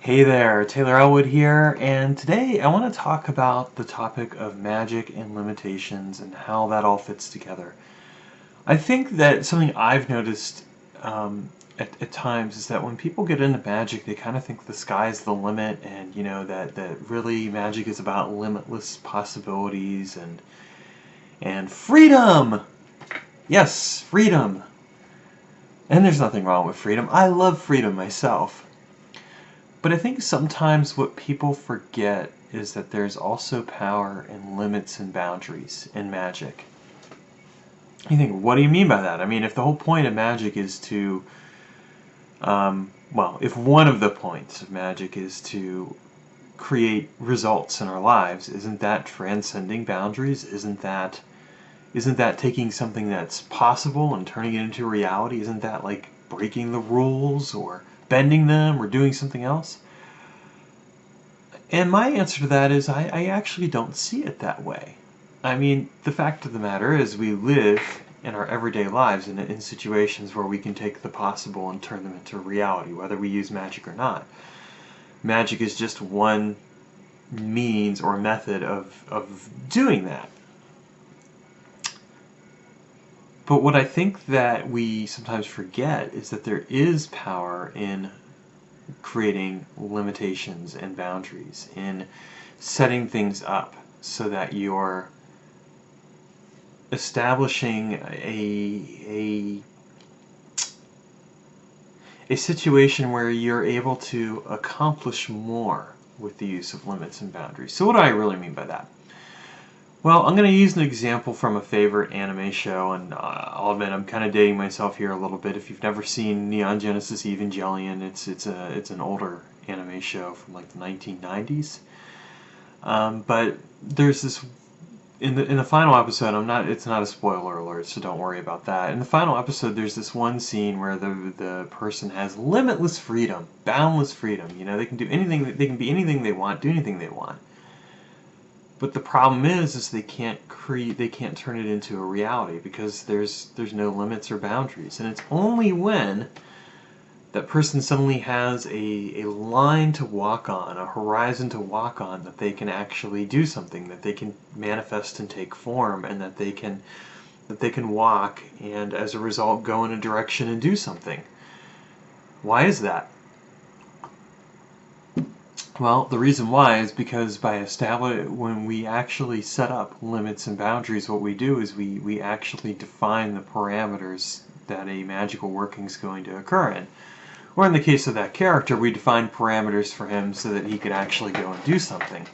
Hey there, Taylor Elwood here, and today I want to talk about the topic of magic and limitations and how that all fits together. I think that something I've noticed at times is that when people get into magic, they kind of think the sky's the limit, and that really magic is about limitless possibilities and freedom. Yes, freedom. And there's nothing wrong with freedom. I love freedom myself. But I think sometimes what people forget is that there's also power and limits and boundaries in magic. You think, what do you mean by that? I mean, if the whole point of magic is to, if one of the points of magic is to create results in our lives, isn't that transcending boundaries? Isn't that taking something that's possible and turning it into reality? Isn't that like breaking the rules or bending them or doing something else? And my answer to that is I actually don't see it that way. I mean, the fact of the matter is we live in our everyday lives in situations where we can take the possible and turn them into reality, whether we use magic or not. Magic is just one means or method of doing that. But what I think that we sometimes forget is that there is power in creating limitations and boundaries, in setting things up so that you're establishing a situation where you're able to accomplish more with the use of limits and boundaries. So what do I really mean by that? Well, I'm going to use an example from a favorite anime show, and I'll admit I'm kind of dating myself here a little bit. If you've never seen Neon Genesis Evangelion, it's an older anime show from like the 1990s. But there's this in the final episode. It's not a spoiler alert, so don't worry about that. In the final episode, there's this one scene where the person has limitless freedom, boundless freedom. You know, they can do anything. They can be anything they want, do anything they want. But the problem is they can't turn it into a reality because there's no limits or boundaries. And it's only when that person suddenly has a line to walk on, a horizon to walk on, that they can actually do something, that they can manifest and take form, and that they can walk and as a result go in a direction and do something. Why is that? Well, the reason why is because when we actually set up limits and boundaries, what we do is we actually define the parameters that a magical working is going to occur in. Or in the case of that character, we define parameters for him so that he could actually go and do something.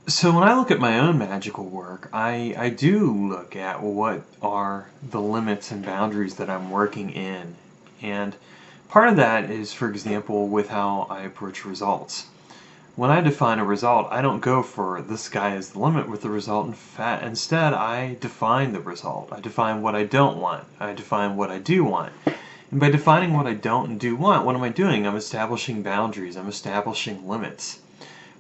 So when I look at my own magical work, I do look at what are the limits and boundaries that I'm working in. And part of that is, for example, with how I approach results. When I define a result, I don't go for the sky is the limit with the result. Instead, I define the result. I define what I don't want. I define what I do want. And by defining what I don't and do want, what am I doing? I'm establishing boundaries. I'm establishing limits.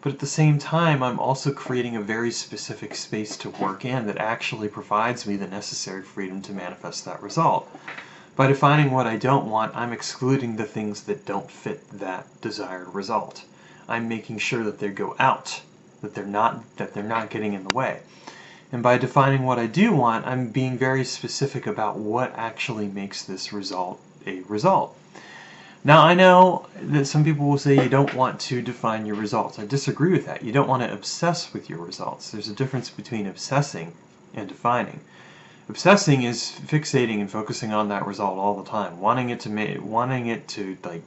But at the same time, I'm also creating a very specific space to work in that actually provides me the necessary freedom to manifest that result. By defining what I don't want, I'm excluding the things that don't fit that desired result. I'm making sure that they go out, that they're not getting in the way. And by defining what I do want, I'm being very specific about what actually makes this result a result. Now, I know that some people will say you don't want to define your results. I disagree with that. You don't want to obsess with your results. There's a difference between obsessing and defining. Obsessing is fixating and focusing on that result all the time, wanting it to like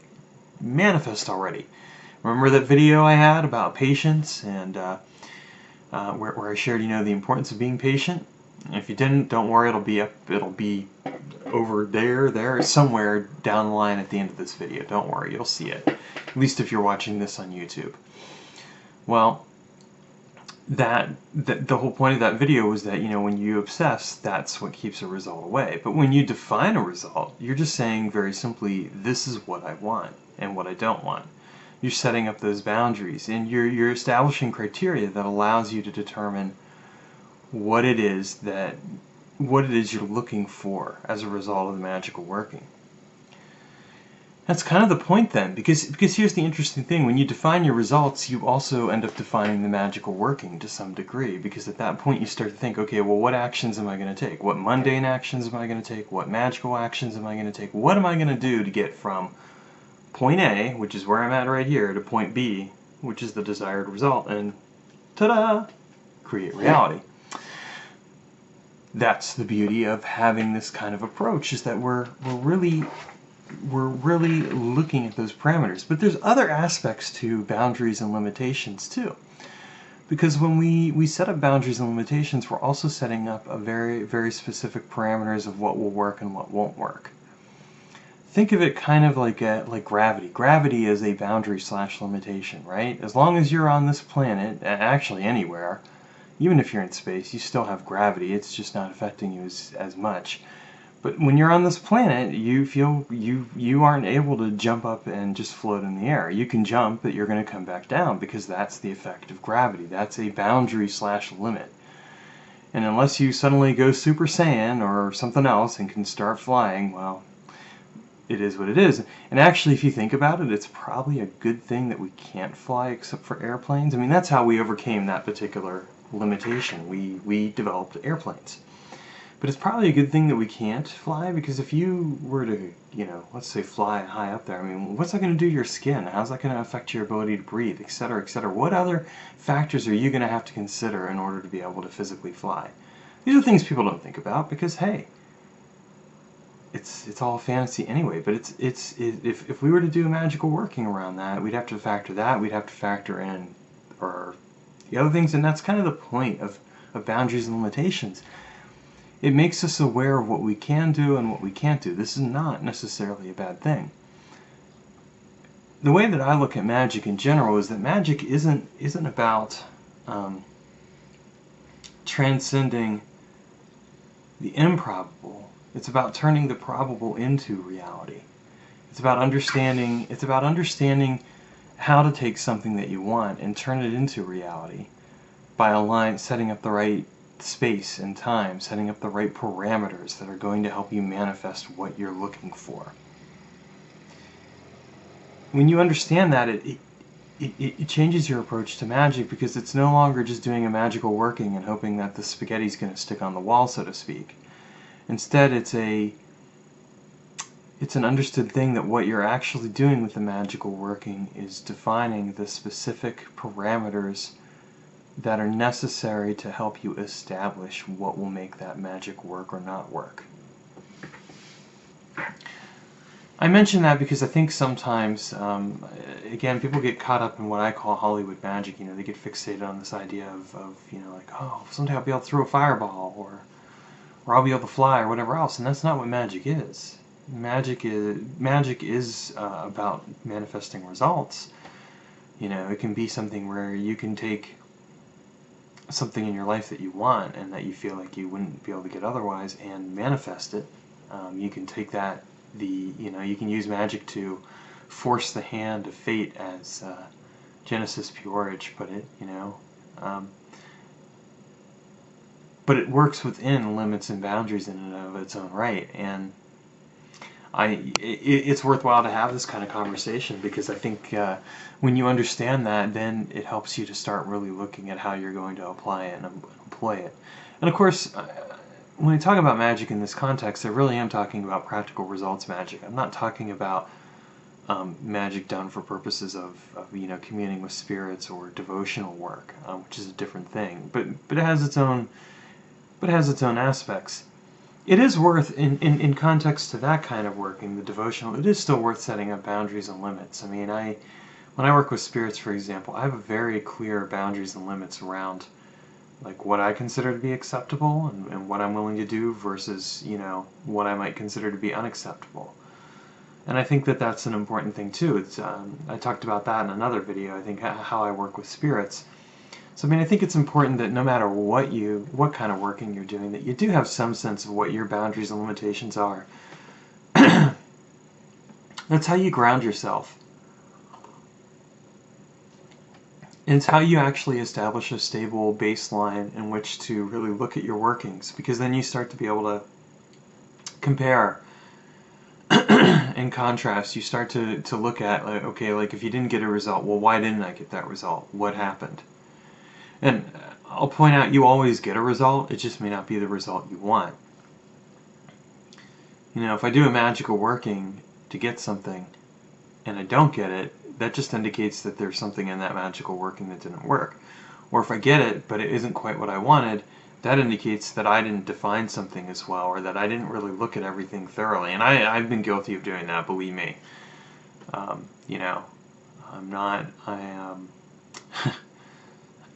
manifest already. Remember that video I had about patience and where I shared, the importance of being patient? If you didn't, don't worry, it'll be over there, somewhere down the line at the end of this video. Don't worry, you'll see it. At least if you're watching this on YouTube. Well, the whole point of that video was that, when you obsess, that's what keeps a result away. But when you define a result, you're just saying very simply, this is what I want and what I don't want. You're setting up those boundaries, and you're establishing criteria that allows you to determine what it is you're looking for as a result of the magical working. That's kind of the point then, because here's the interesting thing. When you define your results, you also end up defining the magical working to some degree, because at that point you start to think, okay, well, what actions am I going to take? What mundane actions am I going to take? What magical actions am I going to take? What am I going to do to get from point A, which is where I'm at right here, to point B, which is the desired result, and ta-da, create reality. That's the beauty of having this kind of approach, is that we're really looking at those parameters. But there's other aspects to boundaries and limitations too. Because when we set up boundaries and limitations, we're also setting up a very specific parameters of what will work and what won't work. Think of it kind of like gravity. Gravity is a boundary / limitation, right? As long as you're on this planet, actually anywhere, even if you're in space, you still have gravity. It's just not affecting you as much. But when you're on this planet, you feel you aren't able to jump up and just float in the air. You can jump, but you're going to come back down because that's the effect of gravity. That's a boundary / limit. And unless you suddenly go Super Saiyan or something else and can start flying, well, it is what it is. And actually, if you think about it, it's probably a good thing that we can't fly except for airplanes. I mean, that's how we overcame that particular limitation. We developed airplanes. But it's probably a good thing that we can't fly, because if you were to, let's say fly high up there, I mean, what's that going to do to your skin? How's that going to affect your ability to breathe, et cetera, et cetera? What other factors are you going to have to consider in order to be able to physically fly? These are things people don't think about because, hey, it's all fantasy anyway. But if we were to do a magical working around that, we'd have to factor that. We'd have to factor in or the other things, and that's kind of the point of boundaries and limitations. It makes us aware of what we can do and what we can't do. This is not necessarily a bad thing. The way that I look at magic in general is that magic isn't about transcending the improbable. It's about turning the probable into reality. It's about understanding how to take something that you want and turn it into reality by setting up the right space and time, setting up the right parameters that are going to help you manifest what you're looking for. When you understand that, it changes your approach to magic, because it's no longer just doing a magical working and hoping that the spaghetti's going to stick on the wall, so to speak. Instead, it's an understood thing that what you're actually doing with the magical working is defining the specific parameters that are necessary to help you establish what will make that magic work or not work. I mention that because I think sometimes, again, people get caught up in what I call Hollywood magic. They get fixated on this idea of like, oh, someday I'll be able to throw a fireball, or I'll be able to fly, or whatever else. And that's not what magic is. Magic is about manifesting results. It can be something where you can take something in your life that you want and that you feel like you wouldn't be able to get otherwise and manifest it. You can take that, you can use magic to force the hand of fate, as Genesis P-Orridge put it, but it works within limits and boundaries in and of its own right. And it's worthwhile to have this kind of conversation, because I think when you understand that, then it helps you to start really looking at how you're going to apply it and employ it. And of course, when I talk about magic in this context, I really am talking about practical results magic. I'm not talking about magic done for purposes of communing with spirits or devotional work, which is a different thing. But it has its own aspects. It is worth, in context to that kind of working, the devotional, it is still worth setting up boundaries and limits. I mean, when I work with spirits, for example, I have a very clear boundaries and limits around like what I consider to be acceptable and what I'm willing to do versus, what I might consider to be unacceptable. And I think that that's an important thing too. It's I talked about that in another video, I think, how I work with spirits. So I think it's important that no matter what kind of working you're doing, that you do have some sense of what your boundaries and limitations are. That's how you ground yourself. It's how you actually establish a stable baseline in which to really look at your workings, because then you start to be able to compare and in contrast, you start to look at, like, okay, like if you didn't get a result, well, why didn't I get that result? What happened? And I'll point out, you always get a result, it just may not be the result you want. You know, if I do a magical working to get something and I don't get it, that just indicates that there's something in that magical working that didn't work. Or if I get it, but it isn't quite what I wanted, that indicates that I didn't define something as well, or that I didn't really look at everything thoroughly. And I've been guilty of doing that, believe me. You know,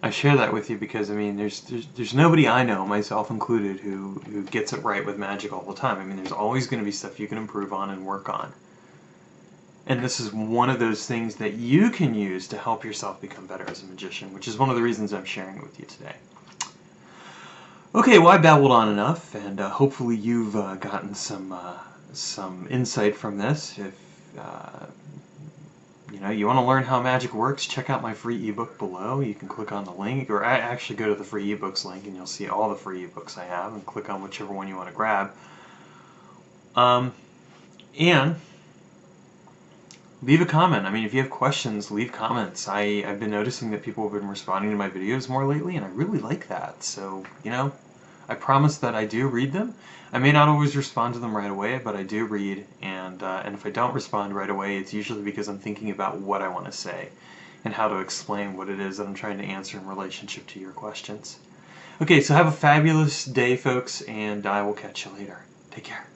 I share that with you because, I mean, there's nobody I know, myself included, who gets it right with magic all the time. I mean, there's always going to be stuff you can improve on and work on. And this is one of those things that you can use to help yourself become better as a magician, which is one of the reasons I'm sharing it with you today. Okay, well, I babbled on enough, and hopefully you've gotten some insight from this. If you know, you want to learn how magic works, check out my free ebook below. You can click on the link, or actually go to the free ebooks link, and you'll see all the free ebooks I have, and click on whichever one you want to grab. And leave a comment. I mean, if you have questions, leave comments. I've been noticing that people have been responding to my videos more lately, and I really like that. So, you know, I promise that I do read them. I may not always respond to them right away, but I do read, and if I don't respond right away, it's usually because I'm thinking about what I want to say and how to explain what it is that I'm trying to answer in relationship to your questions. Okay, so have a fabulous day, folks, and I will catch you later. Take care.